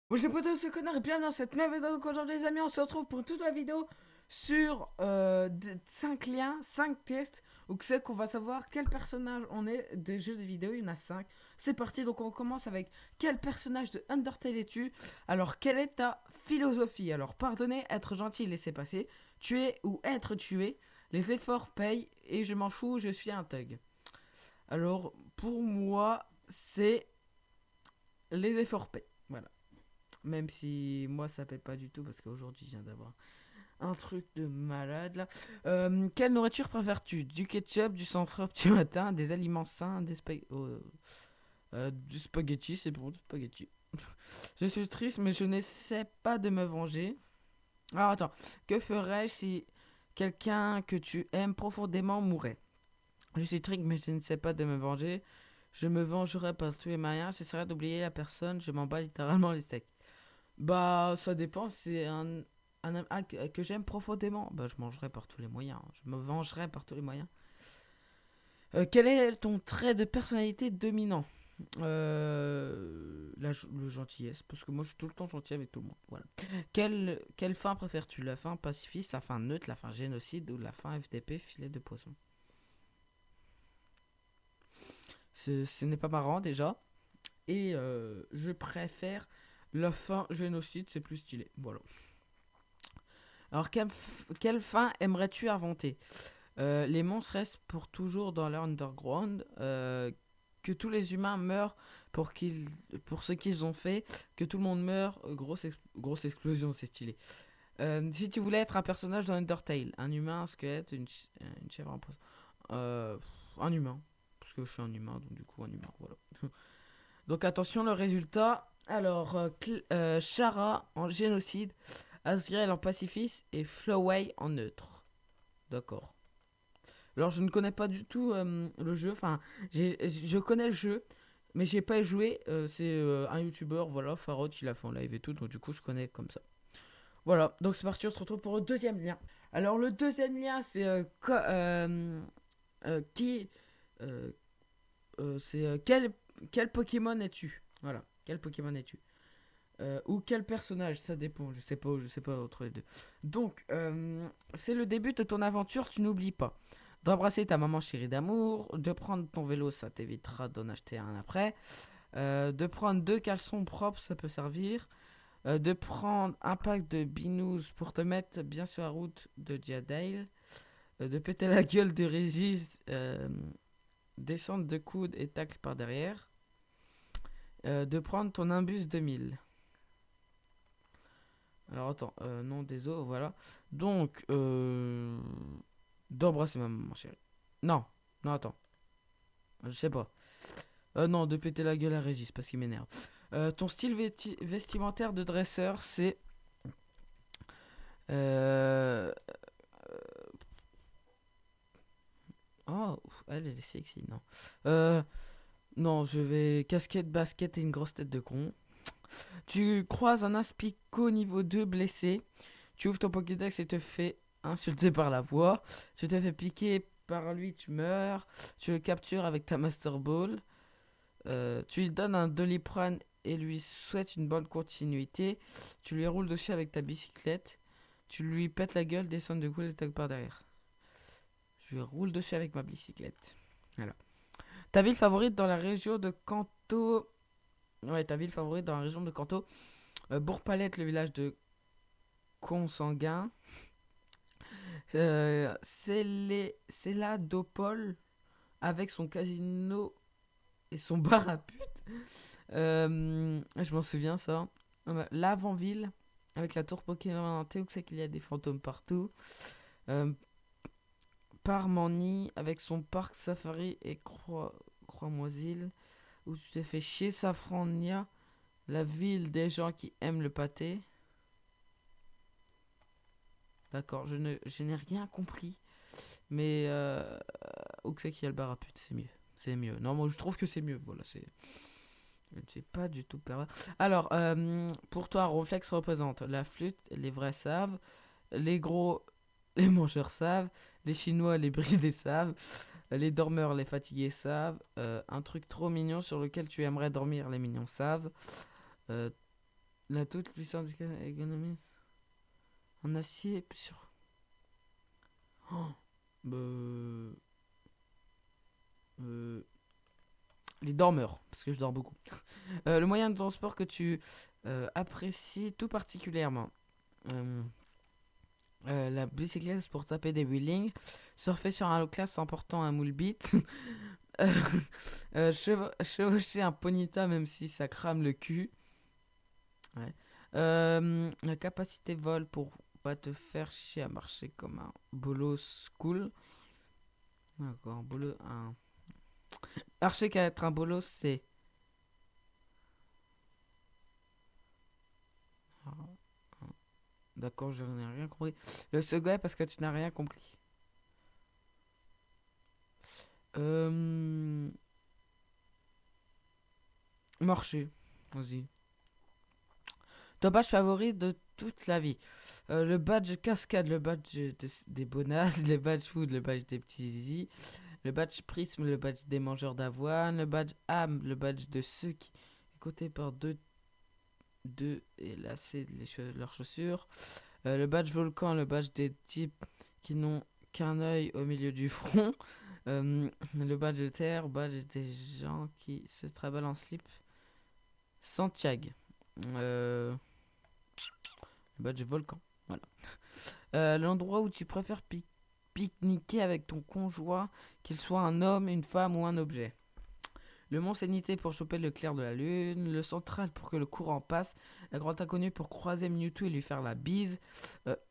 Moi j'ai pote ce connard et bienvenue dans cette même vidéo. Donc aujourd'hui les amis, on se retrouve pour toute la vidéo sur 5 liens, 5 tests où c'est qu'on va savoir quel personnage on est des jeux de vidéo. Il y en a 5. C'est parti, donc on commence avec quel personnage de Undertale es-tu. Alors quelle est ta philosophie? Alors pardonner, être gentil, laisser passer, tuer ou être tué, les efforts payent et je m'en fous, je suis un thug. Alors pour moi c'est les efforts payent. Voilà. Même si moi ça paie pas du tout parce qu'aujourd'hui je viens d'avoir un truc de malade là. Quelle nourriture préfères-tu? Du ketchup, du sang-froid au petit matin, des aliments sains, du spaghetti, c'est bon, du spaghetti. Je suis triste mais je n'essaie pas de me venger. Alors attends, que ferais-je si quelqu'un que tu aimes profondément mourait? Je suis triste mais je ne sais pas de me venger. Je me vengerai par tous les moyens, j'essaierai d'oublier la personne, je m'en bats littéralement les steaks. Bah, ça dépend. C'est un que j'aime profondément. Bah, je mangerai par tous les moyens. Je me vengerai par tous les moyens. Quel est ton trait de personnalité dominant? Le gentillesse. Parce que moi, je suis tout le temps gentil avec tout le monde. Voilà. Quelle fin préfères-tu? La fin pacifiste, la fin neutre, la fin génocide ou la fin FDP, filet de poisson? Ce n'est pas marrant déjà. Et je préfère la fin génocide, c'est plus stylé. Voilà. Alors, quelle fin aimerais-tu inventer? Les monstres restent pour toujours dans leur underground. Que tous les humains meurent pour, pour ce qu'ils ont fait. Que tout le monde meurt. Grosse explosion, c'est stylé. Si tu voulais être un personnage dans Undertale, un humain, un squelette, une chèvre, un poisson. Euh, un humain. Parce que je suis un humain, donc du coup, un humain. Voilà. Donc attention, le résultat. Alors, Shara en génocide. Asriel en pacifiste et Flowey en neutre. D'accord. Alors je ne connais pas du tout le jeu, enfin je connais le jeu, mais j'ai pas joué. C'est un youtubeur, voilà, Farod qui l'a fait en live et tout, donc du coup je connais comme ça. Voilà, donc c'est parti, on se retrouve pour le deuxième lien. Alors le deuxième lien c'est qui euh, c'est quel Pokémon es-tu? Voilà, quel Pokémon es-tu? Ou quel personnage, ça dépend, je sais pas entre les deux. Donc, c'est le début de ton aventure, tu n'oublies pas. D'embrasser ta maman chérie d'amour, de prendre ton vélo, ça t'évitera d'en acheter un après. De prendre deux caleçons propres, ça peut servir. De prendre un pack de binous pour te mettre bien sur la route de Diadale. De péter la gueule de Régis, descendre de coude et tacle par derrière. De prendre ton imbus 2000. Alors attends, non, désolé, voilà. Donc, d'embrasser ma maman chérie. Non, non, attends, je sais pas. Non, de péter la gueule à Régis parce qu'il m'énerve. Ton style vestimentaire de dresseur, c'est. Euh... Oh, elle est sexy, non. Euh... Non, je vais casquette, basket et une grosse tête de con. Tu croises un aspico niveau 2 blessé. Tu ouvres ton Pokédex et te fais insulter par la voix. Tu te fais piquer par lui, tu meurs. Tu le captures avec ta Master Ball. Tu lui donnes un Doliprane et lui souhaites une bonne continuité. Tu lui roules dessus avec ta bicyclette. Tu lui pètes la gueule, descends de coups et tac par derrière. Je lui roule dessus avec ma bicyclette. Voilà. Ta ville favorite dans la région de Kanto. Ouais, ta ville favorite dans la région de Kanto. Bourg-Palette, le village de Consanguin. C'est là Dopol avec son casino et son bar à pute. Je m'en souviens ça. L'avant-ville avec la tour Pokémon hantée où c'est qu'il y a des fantômes partout. Euh, Parmani avec son parc safari et Croix-Moisille où tu t'es fait chier. Safrania, la ville des gens qui aiment le pâté. D'accord, je n'ai rien compris. Mais où c'est qu'il y a le bar à pute, c'est mieux. C'est mieux. Non, moi je trouve que c'est mieux. Voilà, c'est. Je ne sais pas du tout pervers. Alors, pour toi, Ronflex représente la flûte, les vrais savent, les gros, les mangeurs savent, les chinois, les bridés savent, les dormeurs, les fatigués savent, un truc trop mignon sur lequel tu aimerais dormir, les mignons savent, euh, La toute puissance économique en acier sur. Oh, bah, euh, les dormeurs, parce que je dors beaucoup. Le moyen de transport que tu apprécies tout particulièrement. Euh, la bicyclette pour taper des wheelings. Surfer sur un low class en portant un moule bit. Euh, chevaucher un ponyta même si ça crame le cul. Ouais. La capacité vol pour pas te faire chier à marcher comme un bolos cool. D'accord, bolos. Archer qu'à être un bolos, c'est. Ah, d'accord, je n'ai rien compris. Le second est parce que tu n'as rien compris. Euh... Marcher. Vas-y. Ton badge favori de toute la vie. Le badge cascade, le badge des bonasses, le badge food, le badge des petits zizi, le badge prisme, le badge des mangeurs d'avoine, le badge âme, le badge de ceux qui côté par deux et lacets leurs chaussures, le badge volcan, le badge des types qui n'ont qu'un œil au milieu du front, le badge de terre, badge des gens qui se travaillent en slip. Santiago. Le badge volcan. Voilà. L'endroit où tu préfères pique-niquer avec ton conjoint, qu'il soit un homme, une femme ou un objet. Le mont Sénité pour choper le clair de la lune, le central pour que le courant passe, la grande inconnue pour croiser Mewtwo et lui faire la bise,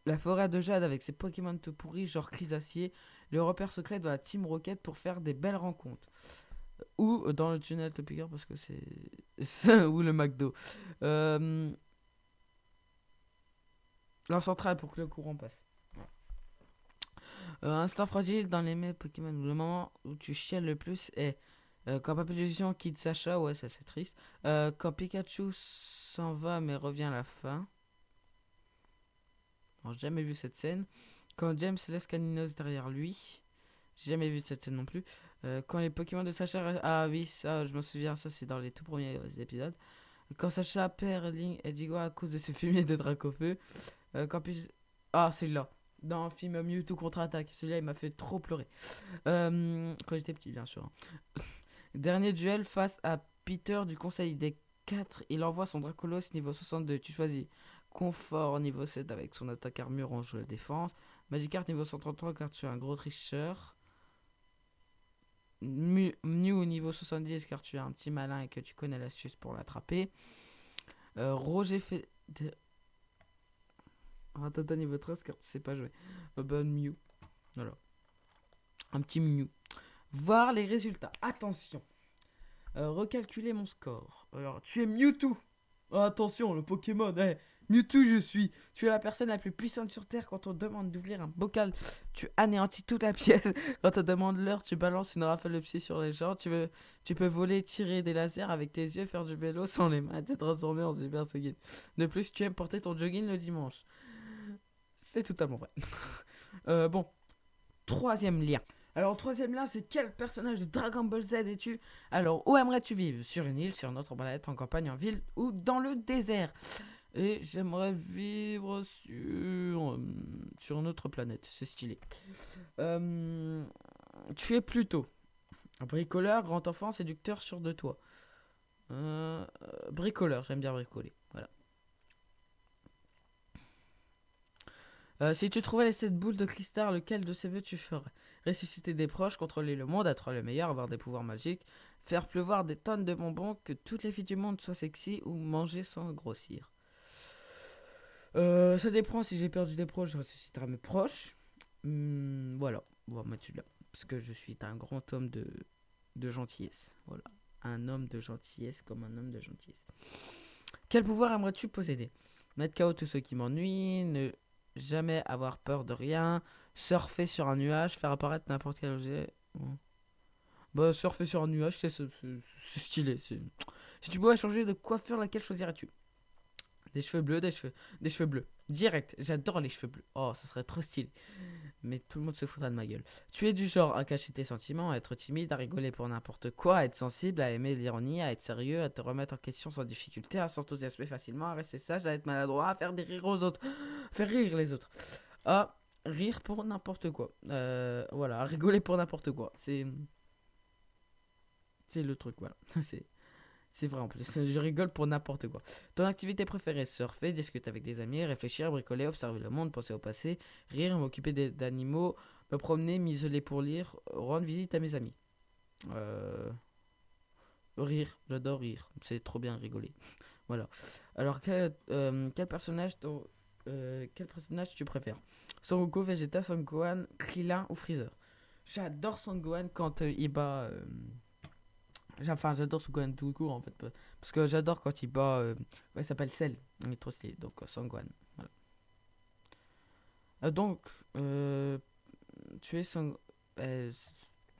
la forêt de jade avec ses Pokémon tout pourris genre Chrysacier, le repère secret de la Team Rocket pour faire des belles rencontres. Ou dans le tunnel de Picker parce que c'est... ou le McDo. Euh, la centrale pour que le courant passe. Instant fragile dans les mêmes Pokémon. Le moment où tu chiales le plus est quand Papillusion quitte Sacha, ouais, ça c'est triste. Quand Pikachu s'en va mais revient à la fin. Bon, j'ai jamais vu cette scène. Quand James laisse Caninos derrière lui. J'ai jamais vu cette scène non plus. Quand les Pokémon de Sacha. Ah oui, ça, je m'en souviens, ça c'est dans les tout premiers épisodes. Quand Sacha perd Link et Digo à cause de ce fumier de Dracofeu. Quand puis. Ah, celui-là. Dans le film Mewtwo contre-attaque. Celui-là, il m'a fait trop pleurer. Quand j'étais petit, bien sûr, hein. Dernier duel face à Peter du conseil des 4. Il envoie son Dracolos niveau 62. Tu choisis confort niveau 7 avec son attaque armure en jeu de défense. Magikarp niveau 133 car tu es un gros tricheur. Mew niveau 70 car tu es un petit malin et que tu connais l'astuce pour l'attraper. Roger fait... Ratata niveau 13 car tu sais pas jouer. Bon Mew. Voilà. Un petit Mew. Voir les résultats. Attention. Recalculer mon score. Alors, tu es Mewtwo. Oh, attention, le Pokémon. Mewtwo, je suis. Tu es la personne la plus puissante sur Terre. Quand on demande d'ouvrir un bocal, tu anéantis toute la pièce. Quand on demande l'heure, tu balances une rafale de pied sur les gens. Tu peux voler, tirer des lasers avec tes yeux, faire du vélo sans les mains, te transformer en Super Saiyan. De plus, tu aimes porter ton jogging le dimanche. C'est totalement vrai. Bon, troisième lien. Alors, troisième lien, c'est quel personnage de Dragon Ball Z es-tu? Alors, où aimerais-tu vivre? Sur une île, sur une autre planète, en campagne, en ville ou dans le désert? Et j'aimerais vivre sur une autre planète, c'est stylé. Euh, Tu es plutôt bricoleur, grand enfant, séducteur, sûr de toi. Bricoleur, j'aime bien bricoler. Voilà. Si tu trouvais les 7 boules de cristal, lequel de ces vœux tu ferais? Ressusciter des proches, contrôler le monde, être le meilleur, avoir des pouvoirs magiques, faire pleuvoir des tonnes de bonbons, que toutes les filles du monde soient sexy ou manger sans grossir. Ça dépend, si j'ai perdu des proches, je ressusciterai mes proches. Voilà, on va mettre celui-là. Parce que je suis un grand homme de gentillesse. Voilà. Un homme de gentillesse comme un homme de gentillesse. Quel pouvoir aimerais-tu posséder? Mettre KO tous ceux qui m'ennuient, ne jamais avoir peur de rien, surfer sur un nuage, faire apparaître n'importe quel objet. Bon. Bah, surfer sur un nuage, c'est stylé. Si tu pouvais changer de coiffure, laquelle choisirais-tu? Des cheveux bleus, des cheveux bleus. Direct, j'adore les cheveux bleus. Oh, ça serait trop stylé. mais tout le monde se foutra de ma gueule. Tu es du genre à cacher tes sentiments, à être timide, à rigoler pour n'importe quoi, à être sensible, à aimer l'ironie, à être sérieux, à te remettre en question sans difficulté, à s'enthousiasmer facilement, à rester sage, à être maladroit, à faire des rires aux autres, faire rire les autres, à rire pour n'importe quoi. Voilà, à rigoler pour n'importe quoi. C'est le truc, voilà. c'est c'est vrai en plus. Je rigole pour n'importe quoi. Ton activité préférée: surfer, discuter avec des amis, réfléchir, bricoler, observer le monde, penser au passé, rire, m'occuper d'animaux, me promener, m'isoler pour lire, rendre visite à mes amis. Euh, Rire, j'adore rire. C'est trop bien rigoler. Voilà. Alors, quel personnage tu préfères? Son Goku, Vegeta, Son Gohan, Krillin ou Freezer? J'adore Son Gohan quand il bat. Enfin, j'adore ce Gohan tout court en fait. Parce que j'adore quand il bat. Ouais, il s'appelle Cell. Il est trop stylé. Donc, Son Gohan. Voilà. Donc, tu es Son. Je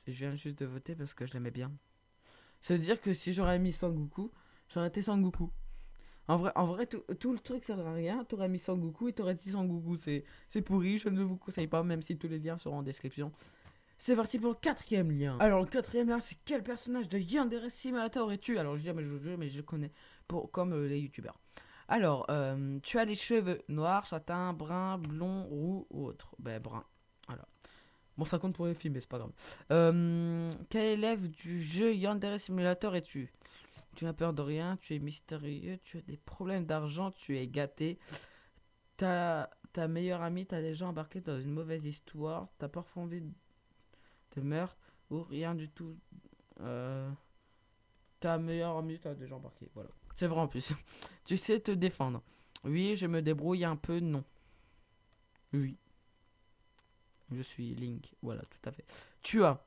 viens juste de voter parce que je l'aimais bien. Ça veut dire que si j'aurais mis Sangoku, j'aurais été Sangoku. En vrai tout le truc ça sert à rien. T'aurais mis Sangoku et t'aurais dit Sangoku. C'est pourri, je ne vous conseille pas, même si tous les liens seront en description. C'est parti pour le quatrième lien. Alors, le quatrième lien, c'est: quel personnage de Yandere Simulator es-tu? Alors, je dis, mais je connais comme les youtubeurs. Alors, tu as les cheveux noirs, châtain, brun, blond, roux ou autre. Ben, brun. Voilà. Bon, ça compte pour les films, mais c'est pas grave. Quel élève du jeu Yandere Simulator es-tu? Tu n'as peur de rien, tu es mystérieux, tu as des problèmes d'argent, tu es gâté. Ta meilleure amie t'a déjà embarqué dans une mauvaise histoire, t'as parfois envie de meurtre ou rien du tout. Euh, Ta meilleure amie t'a déjà embarqué, voilà. C'est vrai en plus. Tu sais te défendre. Oui, je me débrouille un peu, non. Oui, je suis Link, voilà, tout à fait. Tu as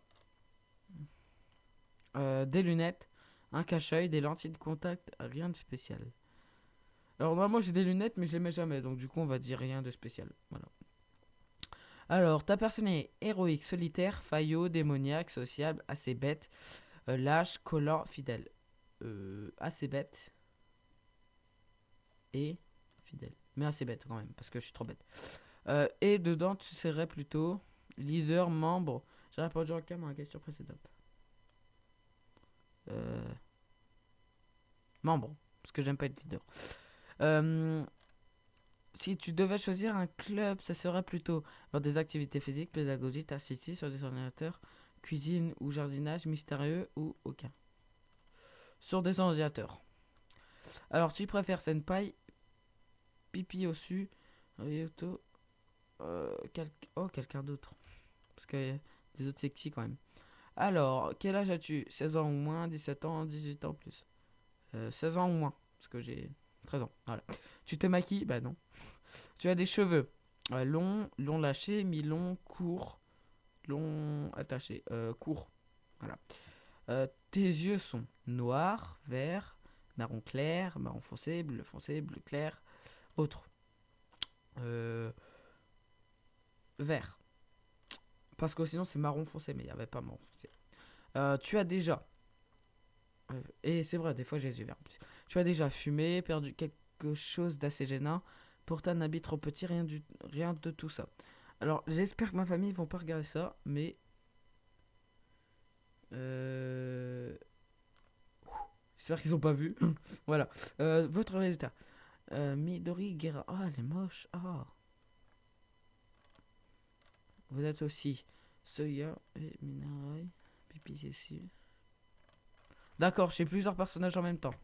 des lunettes, un cache-œil, des lentilles de contact, rien de spécial. Alors normalement j'ai des lunettes mais je les mets jamais, donc du coup on va dire rien de spécial. Voilà. Alors ta personne est héroïque, solitaire, faillot, démoniaque, sociable, assez bête, lâche, collant, fidèle. Assez bête et fidèle. Mais assez bête quand même, parce que je suis trop bête. Et dedans tu serais plutôt leader, membre. J'ai répondu en cam à la question précédente. Euh, Membre, parce que j'aime pas être leader. Euh, Si tu devais choisir un club, ce serait plutôt dans des activités physiques, pédagogiques, Star City, sur des ordinateurs, cuisine ou jardinage, mystérieux ou aucun. Sur des ordinateurs. Alors, tu préfères Senpai, Pipi au su, Ryoto, quelqu'un d'autre. Parce que des autres sexy quand même. Alors, quel âge as-tu? 16 ans ou moins, 17 ans, 18 ans plus? 16 ans ou moins, parce que j'ai 13 ans. Voilà. Tu te maquilles? Bah non. Tu as des cheveux longs, longs lâchés, mi-longs, courts, long attaché, court. Voilà. Tes yeux sont noirs, verts, marron clair, marron foncé, bleu clair, autre. Euh, Vert. Parce que sinon c'est marron foncé, mais il n'y avait pas marron foncé. Tu as déjà, et c'est vrai, des fois j'ai les yeux verts en plus. Tu as déjà fumé, perdu quelque chose d'assez gênant, porté un habit trop petit, rien de tout ça. Alors j'espère que ma famille ne vont pas regarder ça, mais euh, j'espère qu'ils ont pas vu. Voilà. Votre résultat. Midori Guerra. Ah, elle est moche. Ah. Vous êtes aussi Soya et Minarai. Pipi Cécile. D'accord, j'ai plusieurs personnages en même temps.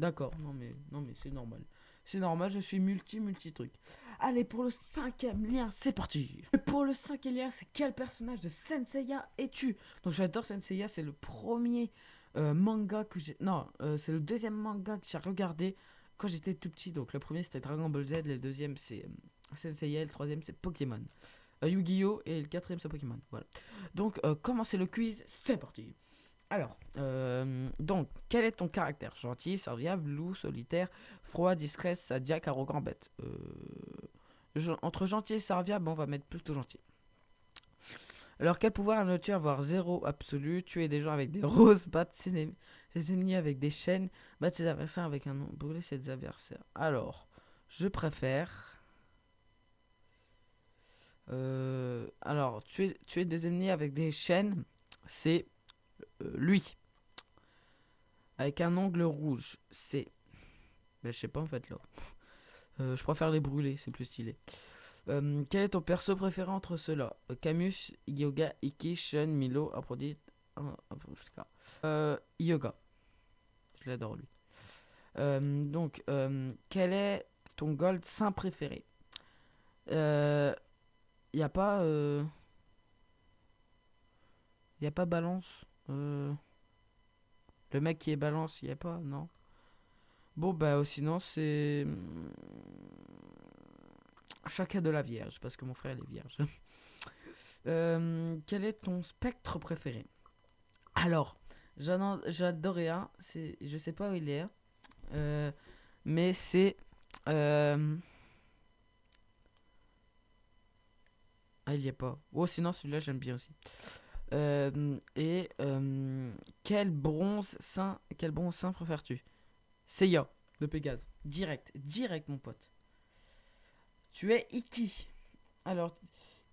D'accord. Non mais c'est normal. C'est normal, je suis multi truc. Allez, pour le cinquième lien, c'est parti. Et pour le cinquième lien, c'est: quel personnage de Senseiya es-tu? Donc j'adore Senseiya, c'est le premier manga que j'ai. Non, c'est le deuxième manga que j'ai regardé quand j'étais tout petit. Donc le premier c'était Dragon Ball Z, le deuxième c'est Senseiya, le troisième c'est Pokémon. Yu-Gi-Oh! Et le quatrième c'est Pokémon. Voilà. Donc commencez le quiz, c'est parti. Alors, donc, quel est ton caractère? Gentil, serviable, loup, solitaire, froid, discret, sadique, arrogant, bête. Entre gentil et serviable, on va mettre plutôt gentil. Alors, quel pouvoir aimerais-tu avoir? Zéro absolu, tuer des gens avec des roses, battre ses ennemis avec des chaînes, battre ses adversaires avec un nom, brûler ses adversaires. Alors, je préfère. Alors, tuer des ennemis avec des chaînes, c'est lui. Avec un ongle rouge, c'est... Ben, je sais pas en fait là. Je préfère les brûler, c'est plus stylé. Quel est ton perso préféré entre ceux-là? Camus, Yoga, Iki, Shun, Milo, Aphrodite. Yoga. Je l'adore lui. Donc, quel est ton gold saint préféré? Y a pas. Y a pas balance. Le mec qui est balance, y a pas, non? Bon, bah, sinon, c'est. Chacun de la Vierge, parce que mon frère il est vierge. Quel est ton spectre préféré? Alors, j'adorais un, je sais pas où il est, euh, mais c'est. euh, Ah, il y est pas. Oh, sinon celui-là j'aime bien aussi. Et quel bronze saint préfères-tu? Seiya de Pégase. Direct, direct mon pote. Tu es Iki. Alors,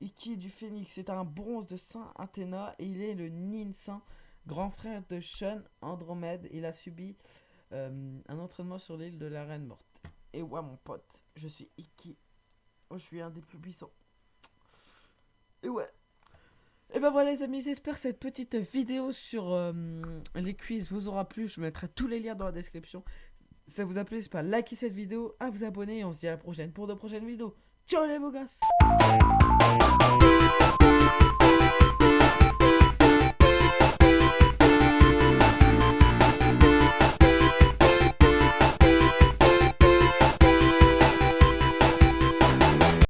Iki du Phénix, c'est un bronze de Saint Athéna et il est le Nin Saint, grand frère de Shun Andromède. Il a subi un entraînement sur l'île de la Reine Morte. Et ouais, mon pote, je suis Iki. Oh, je suis un des plus puissants. Et ouais. Et ben voilà les amis, j'espère que cette petite vidéo sur les quiz vous aura plu. Je mettrai tous les liens dans la description. Si ça vous a plu, n'hésitez pas à liker cette vidéo, à vous abonner et on se dit à la prochaine pour de prochaines vidéos. Ciao les beaux gosses.